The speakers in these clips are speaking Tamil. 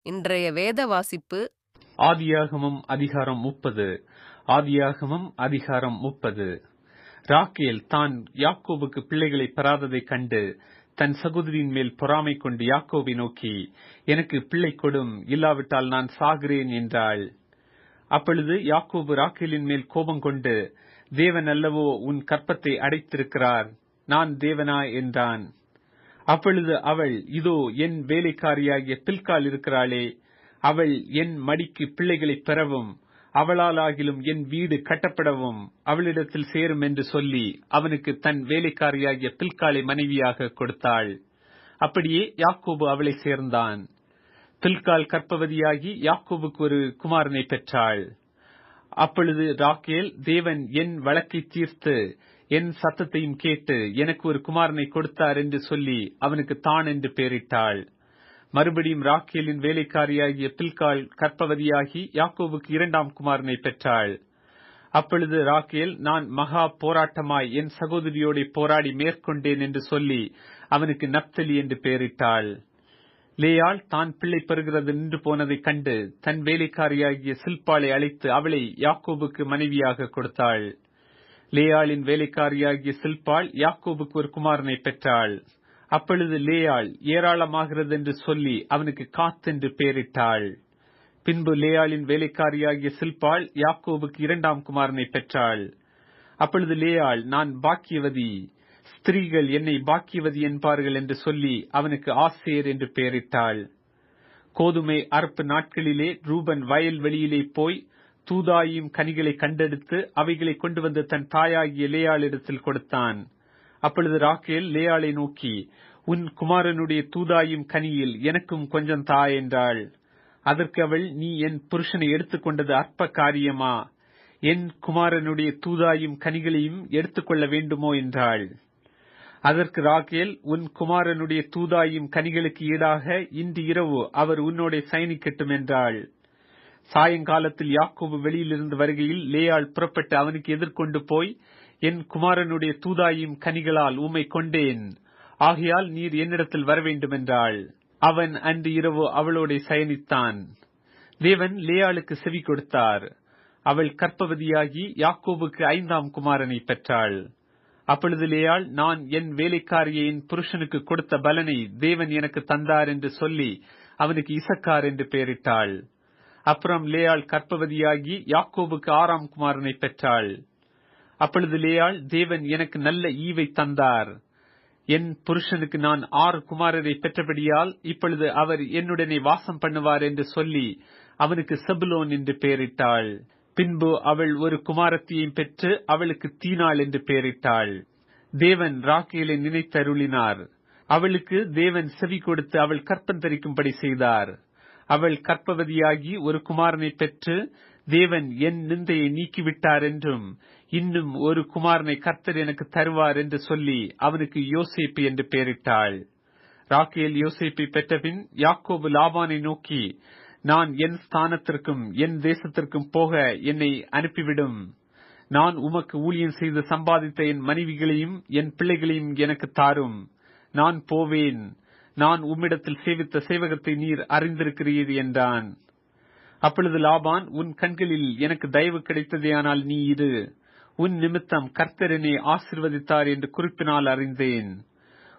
இன்றைய வேத வாசிப்பு ஆதியாகமம் அதிகாரம் 30. ஆதியாகமம் அதிகாரம் 30. ராக்கேல் தான் யாக்கோபுக்கு பிள்ளைகளை பெறாததைக் கண்டு தன் சகோதரியின் மேல் பொறாமை கொண்டு யாக்கோபை நோக்கி, எனக்கு பிள்ளை கொடும், இல்லாவிட்டால் நான் சாகிறேன் என்றாள். அப்பொழுது யாக்கோபு ராக்கேலின் மேல் கோபம் கொண்டு, தேவன் அல்லவோ உன் கற்பத்தை அடைத்திருக்கிறார், நான் தேவனா என்றான். அப்பொழுது அவள், இதோ என் வேலைக்காரியாகிய பில்காள் இருக்கிறாளே, அவள் என் மடிக்கு பிள்ளைகளை பெறவும் அவளாலாகிலும் என் வீடு கட்டப்படவும் அவளிடத்தில் சேரும் என்று சொல்லி அவனுக்கு தன் வேலைக்காரியாகிய பில்காளை மனைவியாக கொடுத்தாள். அப்படியே யாக்கோபு அவளை சேர்ந்தான். பில்காள் கர்ப்பவதியாகி யாக்கோபுக்கு ஒரு குமாரனை பெற்றாள். அப்பொழுது ராக்கேல், தேவன் என் வழக்கை தீர்த்து என் சத்தத்தையும் கேட்டு எனக்கு ஒரு குமாரனை கொடுத்தார் என்று சொல்லி அவனுக்கு தான் என்று பெயரிட்டாள். மறுபடியும் ராக்கேலின் வேலைக்காரியாகிய பில்காள் கர்ப்பவதியாகி யாக்கோபுக்கு 2ஆம் குமாரனை பெற்றாள். அப்பொழுது ராக்கேல், நான் மகா போராட்டமாய் என் சகோதரியோட போராடி மேற்கொண்டேன் என்று சொல்லி அவனுக்கு நப்தலி என்று பெயரிட்டாள். லேயாள் தான் பிள்ளை பெறுகிறது நின்று போனதைக் கண்டு தன் வேலைக்காரியாகிய சில்பாளை அழைத்து அவளை யாக்கோபுக்கு மனைவியாக கொடுத்தாள். லேயாளின் வேலைக்காரியாகிய சில்பாள் யாக்கோபுக்கு ஒரு குமாரனை பெற்றாள். அப்பொழுது லேயாள் ஏராளமாகிறது என்று சொல்லி அவனுக்கு காத் என்று பெயரிட்டாள். பின்பு லேயாளின் வேலைக்காரியாகிய சில்பாள் யாக்கோபுக்கு 2ஆம் குமாரனை பெற்றாள். அப்பொழுது லேயாள், நான் பாக்கியவதி, ஸ்திரீகள் என்னை பாக்கியவதி என்பார்கள் என்று சொல்லி அவனுக்கு ஆசேர் என்று பெயரிட்டாள். கோதுமை அறுப்பு நாட்களிலே ரூபன் வயல் வெளியிலே போய் தூதாயும் கனிகளை கண்டெடுத்து அவைகளை கொண்டு வந்து தன் தாயாகிய லேயாளிடத்தில் கொடுத்தான். அப்பொழுது ராக்கேல் லேயாளை நோக்கி, உன் குமாரனுடைய தூதாயும் கனியில் எனக்கும் கொஞ்சம் தா என்றாள். அதற்கு அவள், நீ என் புருஷனை எடுத்துக்கொண்டது அற்ப காரியமா? என் குமாரனுடைய தூதாயும் கனிகளையும் எடுத்துக்கொள்ள வேண்டுமோ என்றாள். அதற்கு ராக்கேல், உன் குமாரனுடைய தூதாயும் கனிகளுக்கு ஈடாக இன்று இரவு அவர் உன்னோட சயனிக்கட்டும் என்றாள். சாயங்காலத்தில் யாக்கோபு வெளியிலிருந்து வருகையில் லேயாள் புறப்பட்டு அவனுக்கு எதிர்கொண்டு போய், என் குமாரனுடைய தூதாயும் கனிகளால் உம்மை கொண்டேன், ஆகையால் நீர் என்னிடத்தில் வரவேண்டும் என்றாள். அவன் அன்று இரவு அவளோட சயனித்தான். தேவன் லேயாளுக்கு செவி கொடுத்தார். அவள் கர்ப்பவதியாகி யாக்கோபுக்கு 5ஆம் குமாரனை பெற்றாள். அப்பொழுது லேயாள், நான் என் வேலைக்காரியை என் புருஷனுக்கு கொடுத்த பலனை தேவன் எனக்கு தந்தார் என்று சொல்லி அவனுக்கு இசக்கார் என்று பெயரிட்டாள். அப்புறம் லேயாள் கர்ப்பவதியாகி யாக்கோபுக்கு 6ஆம் குமாரனை பெற்றாள். அப்பொழுது லேயாள், தேவன் எனக்கு நல்ல ஈவை தந்தார், என் புருஷனுக்கு நான் 6 குமாரரை பெற்றபடியால் இப்பொழுது அவர் என்னுடனே வாசம் பண்ணுவார் என்று சொல்லி அவனுக்கு செபுலோன் என்று பெயரிட்டாள். பின்பு அவள் ஒரு குமாரத்தியையும் பெற்று அவளுக்கு தீனாள் என்று பெயரிட்டாள். தேவன் ராக்கேலை நினைத்தருளினார். அவளுக்கு தேவன் செவி கொடுத்து அவள் கற்பம் தரிக்கும்படி செய்தார். அவள் கர்ப்பவதியாகி ஒரு குமாரனை பெற்று, தேவன் என் நிந்தையை நீக்கிவிட்டார் என்றும் இன்னும் ஒரு குமாரனை கர்த்தர் எனக்கு தருவார் என்று சொல்லி அவனுக்கு யோசேப்பு என்று பெயரிட்டாள். ராக்கேல் யோசேப்பை பெற்றபின் யாக்கோபு லாபானை நோக்கி, நான் என் ஸ்தானத்திற்கும் என் தேசத்திற்கும் போக என்னை அனுப்பிவிடும். நான் உமக்கு ஊழியம் செய்து சம்பாதித்த என் மனைவிகளையும் என் பிள்ளைகளையும் எனக்கு தாரும். நான் போவேன். நான் உம்மிடத்தில் சேவித்த சேவகத்தை நீர் அறிந்திருக்கிறீர் என்றான். அப்பொழுது லாபான், உன் கண்களில் எனக்கு தயவு கிடைத்ததேயானால் நீ இரு. உன் நிமித்தம் கர்த்தர் என்னை ஆசீர்வதித்தார் என்று குறிப்பினால் அறிந்தேன்.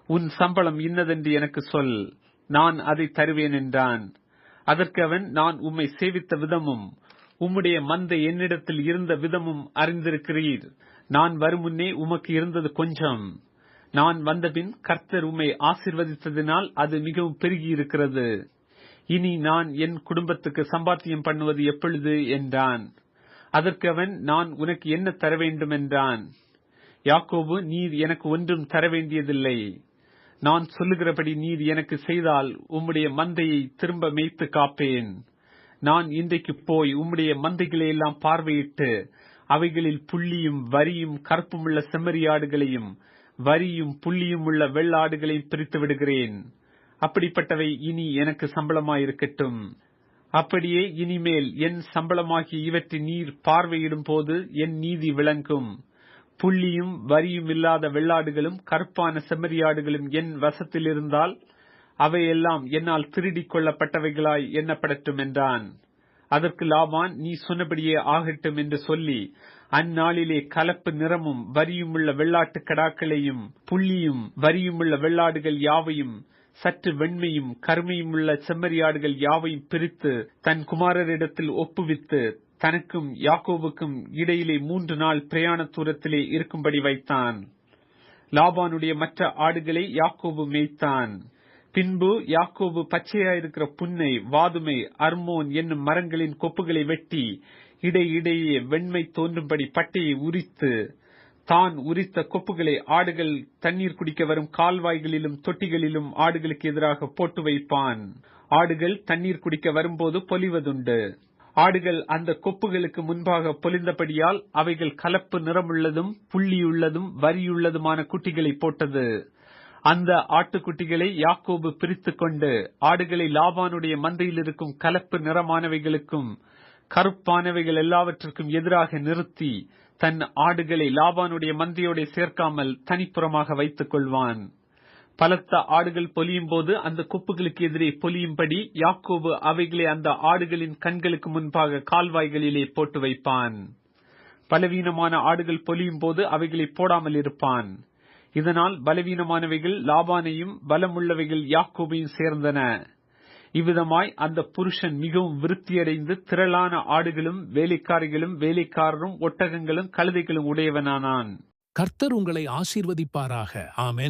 உன் சம்பளம் இன்னதென்று எனக்கு சொல், நான் அதை தருவேன் என்றான். அதற்கு அவன், நான் உம்மை சேவித்த விதமும் உம்முடைய மந்தை என்னிடத்தில் இருந்த விதமும் அறிந்திருக்கிறீர். நான் வரும் முன்னே உமக்கு இருந்தது கொஞ்சம். நான் வந்தபின் கர்த்தர் உம்மை ஆசீர்வதித்ததினால் அது மிகவும் பெருகி இருக்கிறது. இனி நான் என் குடும்பத்துக்கு சம்பாத்தியம் பண்ணுவது எப்பொழுது என்றான். அதற்கு அவன், நான் உனக்கு என்ன தர வேண்டும் என்றான். யாக்கோபு, நீர் எனக்கு ஒன்றும் தர வேண்டியதில்லை. நான் சொல்லுகிறபடி நீர் எனக்கு செய்தால் உம்முடைய மந்தையை திரும்ப மேய்த்து காப்பேன். நான் இன்றைக்கு போய் உம்முடைய மந்தைகளை எல்லாம் பார்வையிட்டு அவைகளில் புள்ளியும் வரியும் கருப்புமுள்ள செம்மறியாடுகளையும் வரியும் புள்ளியும் உள்ள வெள்ளாடுகளையும் பிரித்து விடுகிறேன். அப்படிப்பட்டவை இனி எனக்கு சம்பளமாயிருக்கட்டும். அப்படியே இனிமேல் என் சம்பளமாகிய இவற்றை நீர் பார்வையிடும் போது என் நீதி விளங்கும். புள்ளியும் வரியும் இல்லாத வெள்ளாடுகளும் கருப்பான செம்மறியாடுகளும் என் வசத்தில் இருந்தால் அவையெல்லாம் என்னால் திருடிக் கொள்ளப்பட்டவைகளாய் எண்ணப்படட்டும் என்றான். அதற்கு லாபான், நீ சொன்னபடியே ஆகட்டும் என்று சொல்லி அந்நாளிலே கலப்பு நிறமும் வரியுமுள்ள வெள்ளாட்டு கடாக்களையும் புள்ளியும் வரியுமுள்ள வெள்ளாடுகள் யாவையும் சற்று வெண்மையும் கருமையுமுள்ள செம்மறியாடுகள் யாவையும் பிரித்து தன் குமாரரிடத்தில் ஒப்புவித்து தனக்கும் யாக்கோபுக்கும் இடையிலே 3 நாள் பிரயாண தூரத்திலே இருக்கும்படி வைத்தான். லாபானுடைய மற்ற ஆடுகளை யாக்கோபு மேய்த்தான். பின்பு யாக்கோபு பச்சையாயிருக்கிற புன்னை, வாதுமை, அர்மோன் என்னும் மரங்களின் கொப்புகளை வெட்டி இடையிடையே வெண்மை தோன்றும்படி பட்டையை உரித்து தான் உரித்த கொப்புகளை ஆடுகள் தண்ணீர் குடிக்க வரும் கால்வாய்களிலும் தொட்டிகளிலும் ஆடுகளுக்கு எதிராக போட்டு வைப்பான். ஆடுகள் தண்ணீர் குடிக்க வரும்போது பொலிவதுண்டு. ஆடுகள் அந்த கொப்புகளுக்கு முன்பாக பொலிந்தபடியால் அவைகள் கலப்பு நிறமுள்ளதும் புள்ளியுள்ளதும் வரியுள்ளதுமான குட்டிகளை போட்டது. அந்த ஆட்டுக்குட்டிகளை யாக்கோபு பிரித்து கொண்டு ஆடுகளை லாபானுடைய மந்தையில் இருக்கும் கலப்பு நிறமானவைகளுக்கும் கருப்பானவைகள் எல்லாவற்றுக்கும் எதிராக நிறுத்தி தன் ஆடுகளை லாபானுடைய மந்தையோட சேர்க்காமல் தனிப்புறமாக வைத்துக் கொள்வான். பலத்த ஆடுகள் பொலியும் போது அந்த கொப்புகளுக்கு எதிரே பொலியும்படி யாக்கோபு அவைகளை அந்த ஆடுகளின் கண்களுக்கு முன்பாக கால்வாய்களிலே போட்டு வைப்பான். பலவீனமான ஆடுகள் பொலியும் போது அவைகளை போடாமல் இருப்பான். இதனால் பலவீனமானவைகள் லாபானையும் பலமுள்ளவைகள் யாக்கோபையும் சேர்ந்தன. இவ்விதமாய் அந்த புருஷன் மிகவும் விருத்தியடைந்து திரளான ஆடுகளும் வேலைக்காரிகளும் வேலைக்காரரும் ஒட்டகங்களும் கழுதைகளும் உடையவனானான். கர்த்தர் உங்களை ஆசீர்வதிப்பாராக. ஆமென்.